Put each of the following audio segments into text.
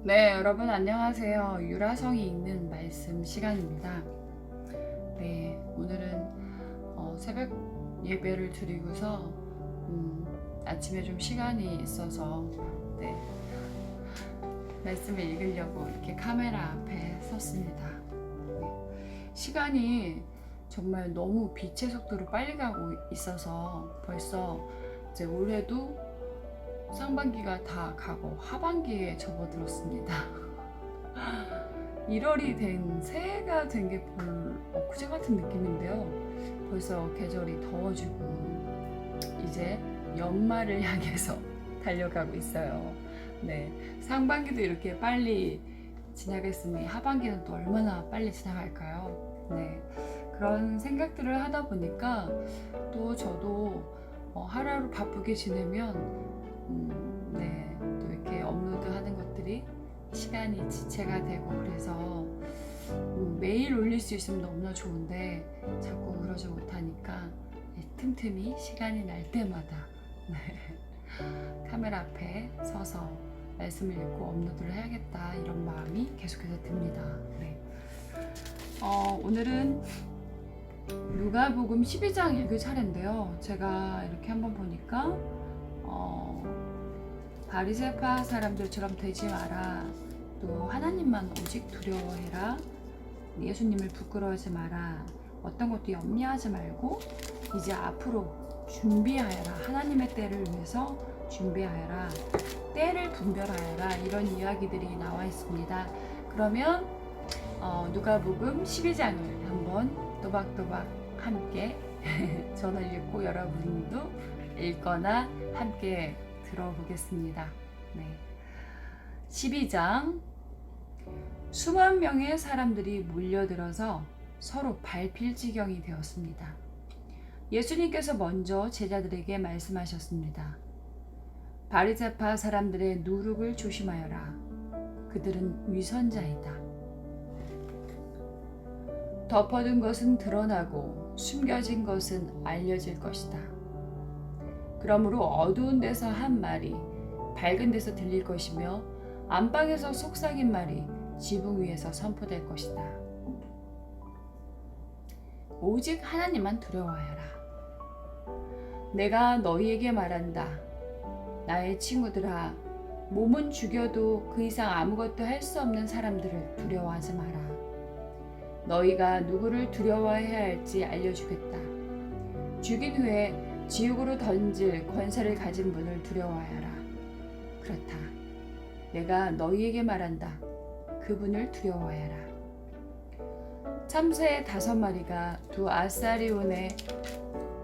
네, 여러분 안녕하세요. 유라성이 읽는 말씀 시간입니다. 네, 오늘은 새벽 예배를 드리고서 아침에 좀 시간이 있어서 네, 말씀을 읽으려고 이렇게 카메라 앞에 섰습니다. 네, 시간이 정말 너무 빛의 속도로 빨리 가고 있어서 벌써 이제 올해도 상반기가 다 가고 하반기에 접어들었습니다. 1월이 된 새해가 된 게 엊그제 같은 느낌인데요. 벌써 계절이 더워지고 이제 연말을 향해서 달려가고 있어요. 네, 상반기도 이렇게 빨리 지나갔으니 하반기는 또 얼마나 빨리 지나갈까요? 네, 그런 생각들을 하다 보니까 또 저도 하루하루 바쁘게 지내면 네, 또 이렇게 업로드 하는 것들이 시간이 지체가 되고 그래서 매일 올릴 수 있으면 너무나 좋은데 자꾸 그러지 못하니까 틈틈이 시간이 날 때마다 네, 카메라 앞에 서서 말씀을 읽고 업로드를 해야겠다 이런 마음이 계속해서 듭니다. 네. 오늘은 누가복음 12장 읽을 차례인데요. 제가 이렇게 한번 보니까 바리새파 사람들처럼 되지 마라. 또 하나님만 오직 두려워해라. 예수님을 부끄러워하지 마라. 어떤 것도 염려하지 말고 이제 앞으로 준비하여라. 하나님의 때를 위해서 준비하여라. 때를 분별하여라. 이런 이야기들이 나와 있습니다. 그러면 누가복음 12장을 한번 또박또박 함께 저는 읽고 여러분도 읽거나 함께 들어보겠습니다. 네. 12장. 수만 명의 사람들이 몰려들어서 서로 밟힐 지경이 되었습니다. 예수님께서 먼저 제자들에게 말씀하셨습니다. 바리새파 사람들의 누룩을 조심하여라. 그들은 위선자이다. 덮어둔 것은 드러나고 숨겨진 것은 알려질 것이다. 그러므로 어두운 데서 한 말이 밝은 데서 들릴 것이며 안방에서 속삭인 말이 지붕 위에서 선포될 것이다. 오직 하나님만 두려워하여라. 내가 너희에게 말한다. 나의 친구들아, 몸은 죽여도 그 이상 아무것도 할 수 없는 사람들을 두려워하지 마라. 너희가 누구를 두려워해야 할지 알려주겠다. 죽인 후에 지옥으로 던질 권세를 가진 분을 두려워하여라. 그렇다. 내가 너희에게 말한다. 그분을 두려워하여라. 참새 5마리가 두 아사리온에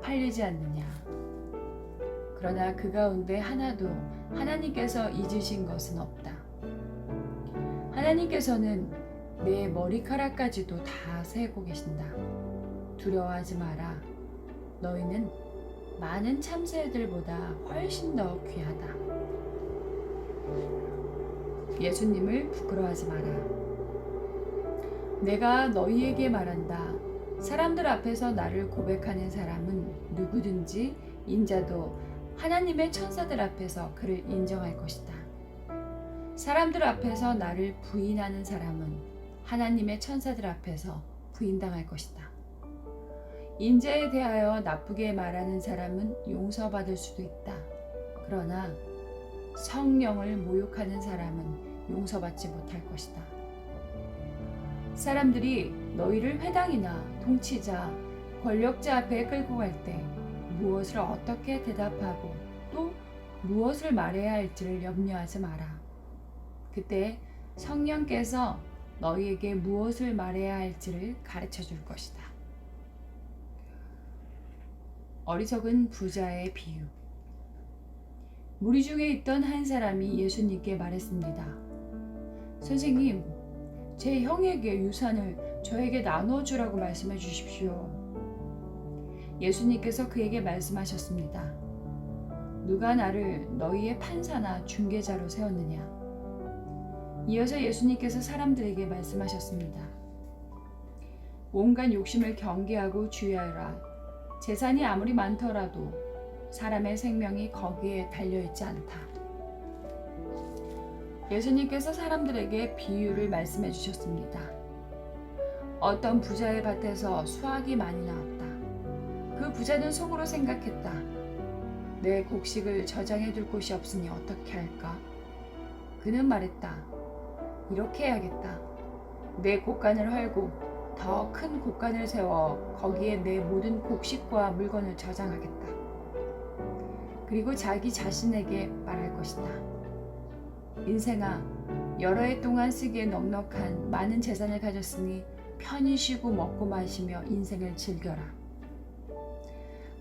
팔리지 않느냐. 그러나 그 가운데 하나도 하나님께서 잊으신 것은 없다. 하나님께서는 내 머리카락까지도 다 세고 계신다. 두려워하지 마라. 너희는 많은 참새들보다 훨씬 더 귀하다. 예수님을 부끄러워하지 마라. 내가 너희에게 말한다. 사람들 앞에서 나를 고백하는 사람은 누구든지 인자도 하나님의 천사들 앞에서 그를 인정할 것이다. 사람들 앞에서 나를 부인하는 사람은 하나님의 천사들 앞에서 부인당할 것이다. 인자에 대하여 나쁘게 말하는 사람은 용서받을 수도 있다. 그러나 성령을 모욕하는 사람은 용서받지 못할 것이다. 사람들이 너희를 회당이나 통치자, 권력자 앞에 끌고 갈 때 무엇을 어떻게 대답하고 또 무엇을 말해야 할지를 염려하지 마라. 그때 성령께서 너희에게 무엇을 말해야 할지를 가르쳐 줄 것이다. 어리석은 부자의 비유. 무리 중에 있던 한 사람이 예수님께 말했습니다. 선생님, 제 형에게 유산을 저에게 나눠주라고 말씀해 주십시오. 예수님께서 그에게 말씀하셨습니다. 누가 나를 너희의 판사나 중개자로 세웠느냐? 이어서 예수님께서 사람들에게 말씀하셨습니다. 온갖 욕심을 경계하고 주의하여라. 재산이 아무리 많더라도 사람의 생명이 거기에 달려있지 않다. 예수님께서 사람들에게 비유를 말씀해 주셨습니다. 어떤 부자의 밭에서 수확이 많이 나왔다. 그 부자는 속으로 생각했다. 내 곡식을 저장해 둘 곳이 없으니 어떻게 할까? 그는 말했다. 이렇게 해야겠다. 내 곡간을 헐고 더 큰 곡간을 세워 거기에 내 모든 곡식과 물건을 저장하겠다. 그리고 자기 자신에게 말할 것이다. 인생아, 여러 해 동안 쓰기에 넉넉한 많은 재산을 가졌으니 편히 쉬고 먹고 마시며 인생을 즐겨라.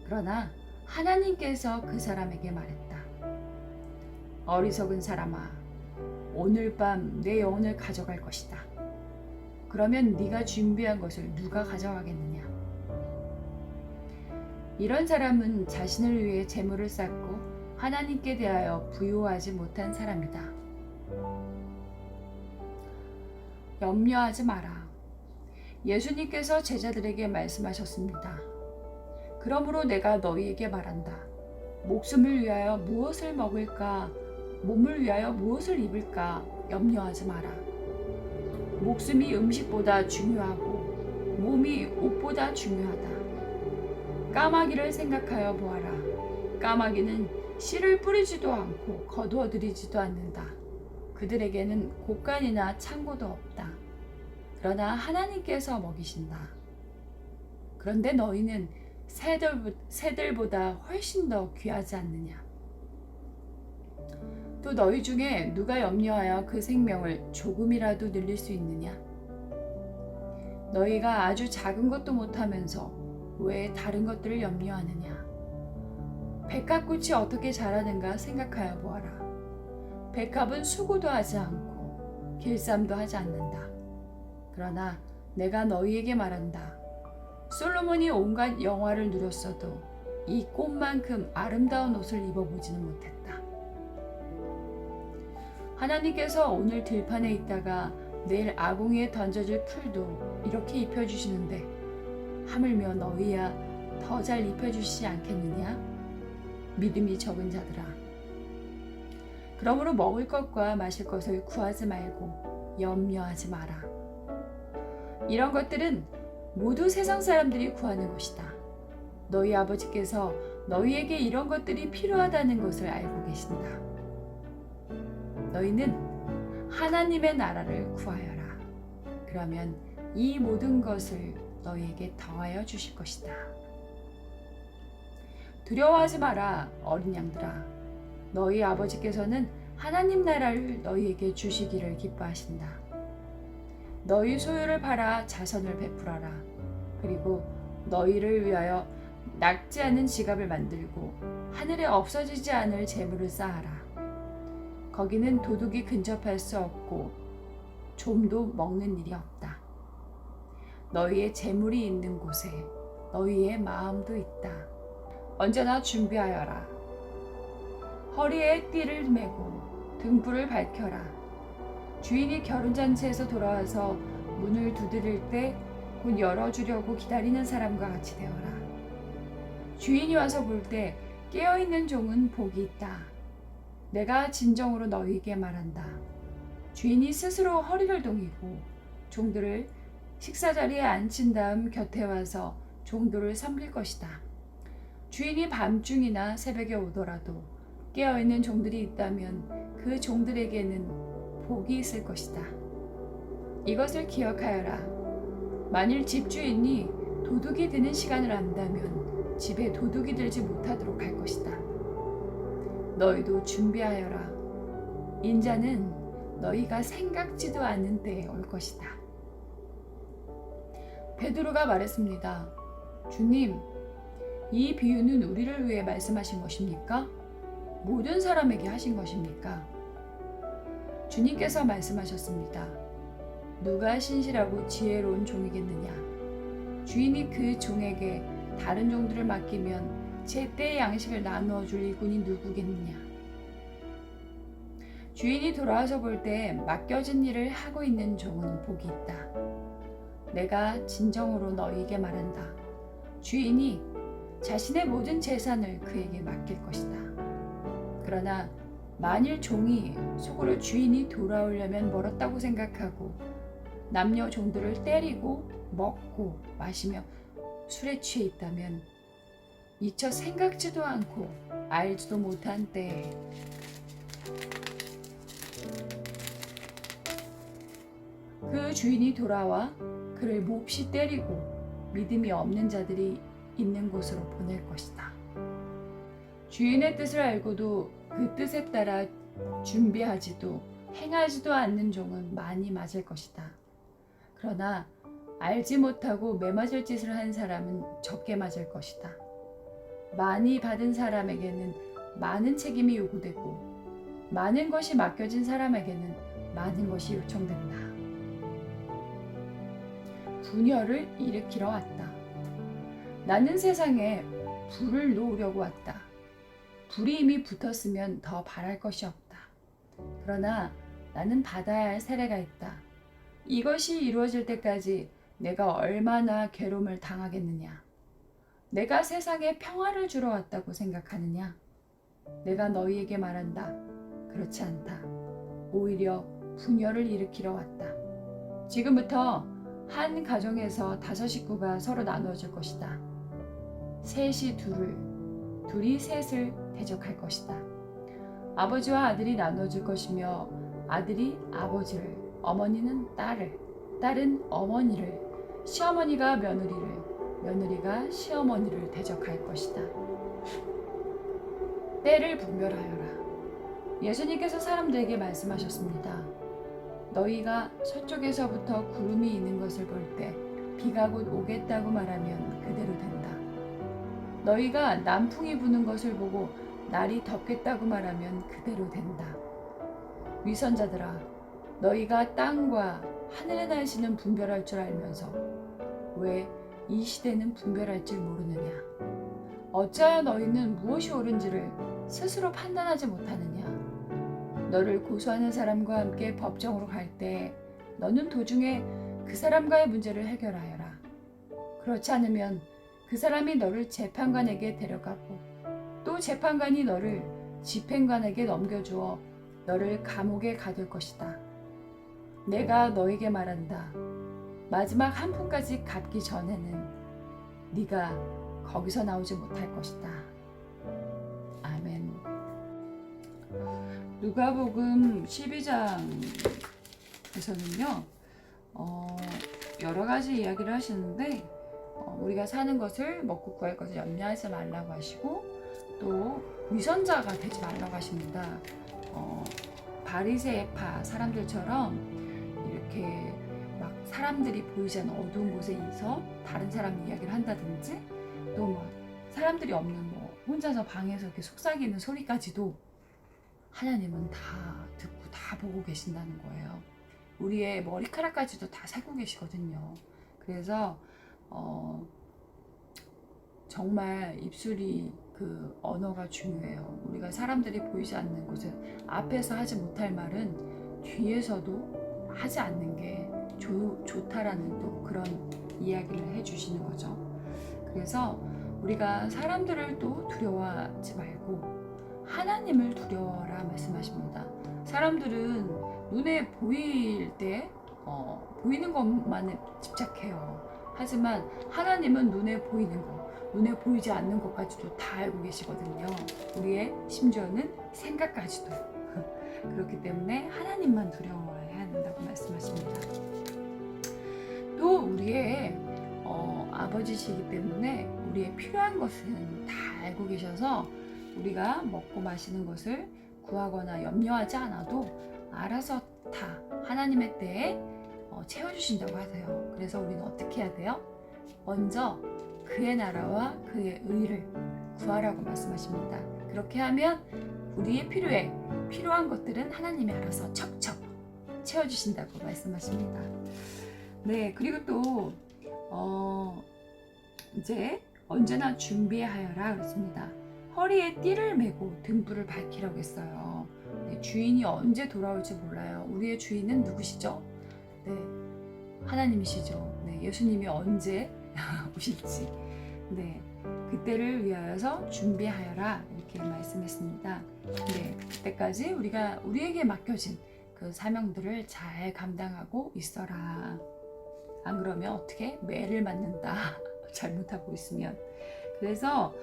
그러나 하나님께서 그 사람에게 말했다. 어리석은 사람아, 오늘 밤 내 영혼을 가져갈 것이다. 그러면 네가 준비한 것을 누가 가져가겠느냐? 이런 사람은 자신을 위해 재물을 쌓고 하나님께 대하여 부요하지 못한 사람이다. 염려하지 마라. 예수님께서 제자들에게 말씀하셨습니다. 그러므로 내가 너희에게 말한다. 목숨을 위하여 무엇을 먹을까? 몸을 위하여 무엇을 입을까? 염려하지 마라. 목숨이 음식보다 중요하고 몸이 옷보다 중요하다. 까마귀를 생각하여 보아라. 까마귀는 씨를 뿌리지도 않고 거두어들이지도 않는다. 그들에게는 곡간이나 창고도 없다. 그러나 하나님께서 먹이신다. 그런데 너희는 새들보다 훨씬 더 귀하지 않느냐? 또 너희 중에 누가 염려하여 그 생명을 조금이라도 늘릴 수 있느냐? 너희가 아주 작은 것도 못하면서 왜 다른 것들을 염려하느냐? 백합꽃이 어떻게 자라는가 생각하여 보아라. 백합은 수고도 하지 않고 길쌈도 하지 않는다. 그러나 내가 너희에게 말한다. 솔로몬이 온갖 영화를 누렸어도 이 꽃만큼 아름다운 옷을 입어보지는 못했다. 하나님께서 오늘 들판에 있다가 내일 아궁이에 던져질 풀도 이렇게 입혀주시는데 하물며 너희야 더 잘 입혀주시지 않겠느냐? 믿음이 적은 자들아. 그러므로 먹을 것과 마실 것을 구하지 말고 염려하지 마라. 이런 것들은 모두 세상 사람들이 구하는 것이다. 너희 아버지께서 너희에게 이런 것들이 필요하다는 것을 알고 계신다. 너희는 하나님의 나라를 구하여라. 그러면 이 모든 것을 너희에게 더하여 주실 것이다. 두려워하지 마라, 어린 양들아. 너희 아버지께서는 하나님 나라를 너희에게 주시기를 기뻐하신다. 너희 소유를 팔아 자선을 베풀어라. 그리고 너희를 위하여 낡지 않은 지갑을 만들고 하늘에 없어지지 않을 재물을 쌓아라. 거기는 도둑이 근접할 수 없고 좀도 먹는 일이 없다. 너희의 재물이 있는 곳에 너희의 마음도 있다. 언제나 준비하여라. 허리에 띠를 메고 등불을 밝혀라. 주인이 결혼잔치에서 돌아와서 문을 두드릴 때 곧 열어주려고 기다리는 사람과 같이 되어라. 주인이 와서 볼 때 깨어있는 종은 복이 있다. 내가 진정으로 너희에게 말한다. 주인이 스스로 허리를 동이고 종들을 식사자리에 앉힌 다음 곁에 와서 종들을 섬길 것이다. 주인이 밤중이나 새벽에 오더라도 깨어있는 종들이 있다면 그 종들에게는 복이 있을 것이다. 이것을 기억하여라. 만일 집주인이 도둑이 드는 시간을 안다면 집에 도둑이 들지 못하도록 할 것이다. 너희도 준비하여라. 인자는 너희가 생각지도 않는 때에 올 것이다. 베드로가 말했습니다. 주님, 이 비유는 우리를 위해 말씀하신 것입니까? 모든 사람에게 하신 것입니까? 주님께서 말씀하셨습니다. 누가 신실하고 지혜로운 종이겠느냐? 주인이 그 종에게 다른 종들을 맡기면 제때의 양식을 나누어 줄 일꾼이 누구겠느냐? 주인이 돌아와서 볼 때 맡겨진 일을 하고 있는 종은 복이 있다. 내가 진정으로 너희에게 말한다. 주인이 자신의 모든 재산을 그에게 맡길 것이다. 그러나 만일 종이 속으로 주인이 돌아오려면 멀었다고 생각하고 남녀 종들을 때리고 먹고 마시며 술에 취해 있다면 미처 생각지도 않고 알지도 못한 때에 그 주인이 돌아와 그를 몹시 때리고 믿음이 없는 자들이 있는 곳으로 보낼 것이다. 주인의 뜻을 알고도 그 뜻에 따라 준비하지도 행하지도 않는 종은 많이 맞을 것이다. 그러나 알지 못하고 매맞을 짓을 한 사람은 적게 맞을 것이다. 많이 받은 사람에게는 많은 책임이 요구되고 많은 것이 맡겨진 사람에게는 많은 것이 요청된다. 분열을 일으키러 왔다. 나는 세상에 불을 놓으려고 왔다. 불이 이미 붙었으면 더 바랄 것이 없다. 그러나 나는 받아야 할 세례가 있다. 이것이 이루어질 때까지 내가 얼마나 괴로움을 당하겠느냐. 내가 세상에 평화를 주러 왔다고 생각하느냐. 내가 너희에게 말한다. 그렇지 않다. 오히려 분열을 일으키러 왔다. 지금부터 한 가정에서 5 식구가 서로 나누어질 것이다. 셋이 둘을, 둘이 셋을 대적할 것이다. 아버지와 아들이 나누어질 것이며 아들이 아버지를, 어머니는 딸을, 딸은 어머니를, 시어머니가 며느리를, 며느리가 시어머니를 대적할 것이다. 때를 분별하여라. 예수님께서 사람들에게 말씀하셨습니다. 너희가 서쪽에서부터 구름이 있는 것을 볼 때 비가 곧 오겠다고 말하면 그대로 된다. 너희가 남풍이 부는 것을 보고 날이 덥겠다고 말하면 그대로 된다. 위선자들아, 너희가 땅과 하늘의 날씨는 분별할 줄 알면서 왜 이 시대는 분별할 줄 모르느냐? 어찌하여 너희는 무엇이 옳은지를 스스로 판단하지 못하느냐? 너를 고소하는 사람과 함께 법정으로 갈 때 너는 도중에 그 사람과의 문제를 해결하여라. 그렇지 않으면 그 사람이 너를 재판관에게 데려가고 또 재판관이 너를 집행관에게 넘겨주어 너를 감옥에 가둘 것이다. 내가 너에게 말한다. 마지막 한 푼까지 갚기 전에는 네가 거기서 나오지 못할 것이다. 아멘. 누가복음 12장에서는요 여러 가지 이야기를 하시는데 우리가 사는 것을 먹고 구할 것을 염려하지 말라고 하시고 또 위선자가 되지 말라고 하십니다. 바리새파 사람들처럼 이렇게 막 사람들이 보이지 않는 어두운 곳에서 다른 사람 이야기를 한다든지 또 막 사람들이 없는 뭐 혼자서 방에서 이렇게 속삭이는 소리까지도 하나님은 다 듣고 다 보고 계신다는 거예요. 우리의 머리카락까지도 다 살고 계시거든요. 그래서 정말 입술이 그 언어가 중요해요. 우리가 사람들이 보이지 않는 곳에 앞에서 하지 못할 말은 뒤에서도 하지 않는 게 좋다라는 또 그런 이야기를 해주시는 거죠. 그래서 우리가 사람들을 또 두려워하지 말고 하나님을 두려워하라 말씀하십니다. 사람들은 눈에 보일 때 보이는 것만 집착해요. 하지만 하나님은 눈에 보이는 것, 눈에 보이지 않는 것까지도 다 알고 계시거든요. 우리의 심지어는 생각까지도. 그렇기 때문에 하나님만 두려워해야 한다고 말씀하십니다. 또 우리의 아버지시기 때문에 우리의 필요한 것은 다 알고 계셔서 우리가 먹고 마시는 것을 구하거나 염려하지 않아도 알아서 다 하나님의 때에 채워주신다고 하세요. 그래서 우리는 어떻게 해야 돼요? 먼저 그의 나라와 그의 의를 구하라고 말씀하십니다. 그렇게 하면 우리의 필요한 것들은 하나님이 알아서 척척 채워주신다고 말씀하십니다. 네, 그리고 또 이제 언제나 준비하여라 그랬습니다. 허리에 띠를 메고 등불을 밝히라고 했어요. 네, 주인이 언제 돌아올지 몰라요. 우리의 주인은 누구시죠? 네, 하나님이시죠. 네, 예수님이 언제 오실지. 네, 그때를 위하여서 준비하여라 이렇게 말씀했습니다. 네, 그때까지 우리가 우리에게 맡겨진 그 사명들을 잘 감당하고 있어라. 안 그러면 어떻게 매를 맞는다. 잘못하고 있으면. 그래서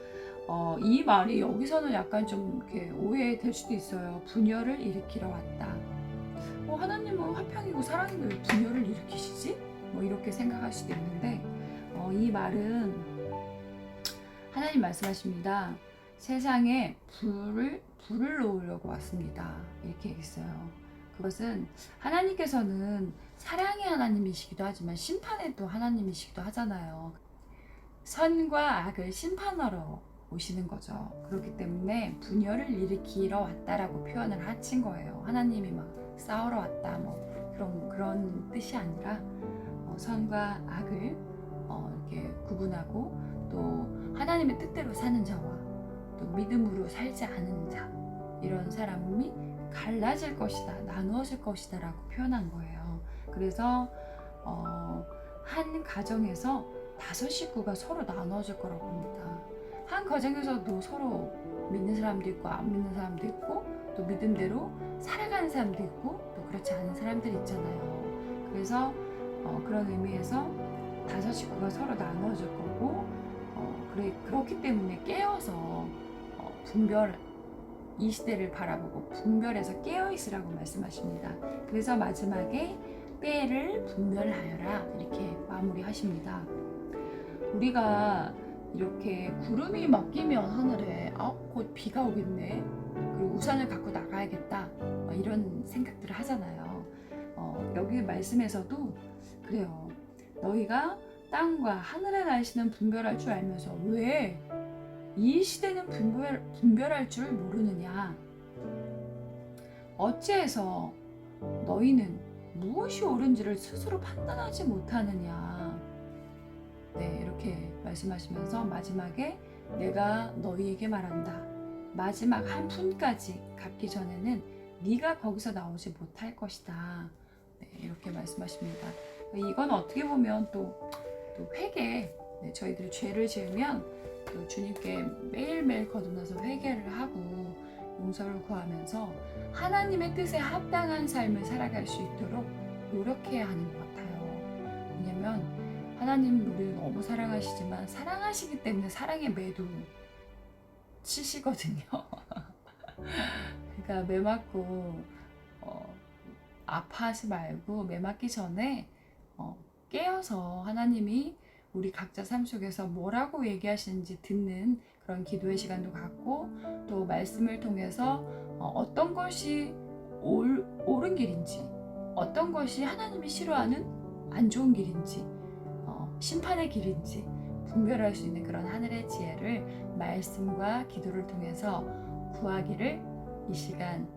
이 말이 여기서는 약간 좀 이렇게 오해될 수도 있어요. 분열을 일으키러 왔다. 하나님은 화평이고 사랑인데 왜 분열을 일으키시지? 뭐 이렇게 생각할 수도 있는데 이 말은 하나님 말씀하십니다. 세상에 불을 놓으려고 왔습니다. 이렇게 얘기했어요. 그것은 하나님께서는 사랑의 하나님이시기도 하지만 심판의 또 하나님이시기도 하잖아요. 선과 악을 심판하러 오시는 거죠. 그렇기 때문에 분열을 일으키러 왔다라고 표현을 하신 거예요. 하나님이 막 싸우러 왔다 뭐 그런 뜻이 아니라 선과 악을 이렇게 구분하고 또 하나님의 뜻대로 사는 자와 또 믿음으로 살지 않은 자 이런 사람이 갈라질 것이다, 나누어질 것이다라고 표현한 거예요. 그래서 한 가정에서 5 식구가 서로 나누어질 거라고 합니다. 한 가정에서도 서로 믿는 사람도 있고 안 믿는 사람도 있고 또 믿음대로 살아가는 사람도 있고 또 그렇지 않은 사람들이 있잖아요. 그래서 그런 의미에서 5 식구가 서로 나누어질 거고 그렇기 때문에 깨어서 분별 이 시대를 바라보고 분별해서 깨어있으라고 말씀하십니다. 그래서 마지막에 때를 분별하여라 이렇게 마무리하십니다. 우리가 이렇게 구름이 막 끼면 하늘에 곧 비가 오겠네 그리고 우산을 갖고 나가야겠다 이런 생각들을 하잖아요. 여기 말씀에서도 그래요. 너희가 땅과 하늘의 날씨는 분별할 줄 알면서 왜 이 시대는 분별할 줄 모르느냐? 어찌해서 너희는 무엇이 옳은지를 스스로 판단하지 못하느냐? 네, 이렇게 말씀하시면서 마지막에 내가 너희에게 말한다. 마지막 한 푼까지 갚기 전에는 네가 거기서 나오지 못할 것이다. 네, 이렇게 말씀하십니다. 이건 어떻게 보면 또 회개, 네, 저희들이 죄를 지으면 또 주님께 매일매일 거듭나서 회개를 하고 용서를 구하면서 하나님의 뜻에 합당한 삶을 살아갈 수 있도록 노력해야 하는 것 같아요. 왜냐면 하나님 우리를 너무 사랑하시지만 사랑하시기 때문에 사랑의 매도 치시거든요. 그러니까 매 맞고 아파하지 말고 매 맞기 전에 깨어서 하나님이 우리 각자 삶 속에서 뭐라고 얘기하시는지 듣는 그런 기도의 시간도 갖고 또 말씀을 통해서 어떤 것이 옳은 길인지 어떤 것이 하나님이 싫어하는 안 좋은 길인지 심판의 길인지 분별할 수 있는 그런 하늘의 지혜를 말씀과 기도를 통해서 구하기를 이 시간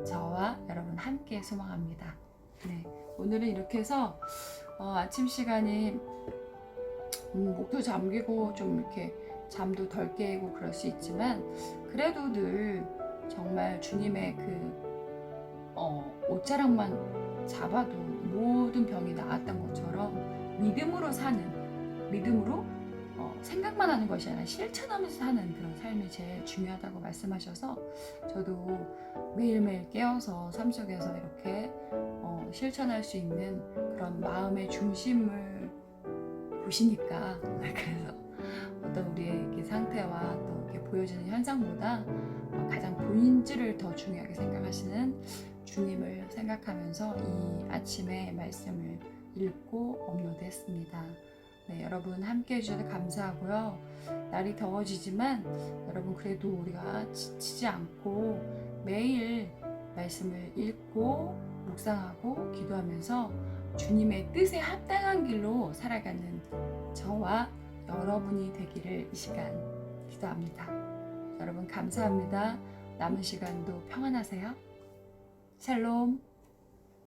저와 여러분 함께 소망합니다. 네, 오늘은 이렇게 해서 아침 시간이 목도 잠기고 좀 이렇게 잠도 덜 깨고 그럴 수 있지만 그래도 늘 정말 주님의 그 옷자락만 잡아도 모든 병이 나았던 것처럼 믿음으로 사는 믿음으로 생각만 하는 것이 아니라 실천하면서 사는 그런 삶이 제일 중요하다고 말씀하셔서 저도 매일매일 깨어서 삶 속에서 이렇게 실천할 수 있는 그런 마음의 중심을 보시니까 그래서 어떤 우리의 상태와 또 이렇게 보여지는 현상보다 가장 본질을 더 중요하게 생각하시는 주님을 생각하면서 이 아침에 말씀을 읽고 업로드했습니다. 네, 여러분 함께 해주셔서 감사하고요. 날이 더워지지만 여러분 그래도 우리가 지치지 않고 매일 말씀을 읽고 묵상하고 기도하면서 주님의 뜻에 합당한 길로 살아가는 저와 여러분이 되기를 이 시간 기도합니다. 여러분 감사합니다. 남은 시간도 평안하세요. 샬롬.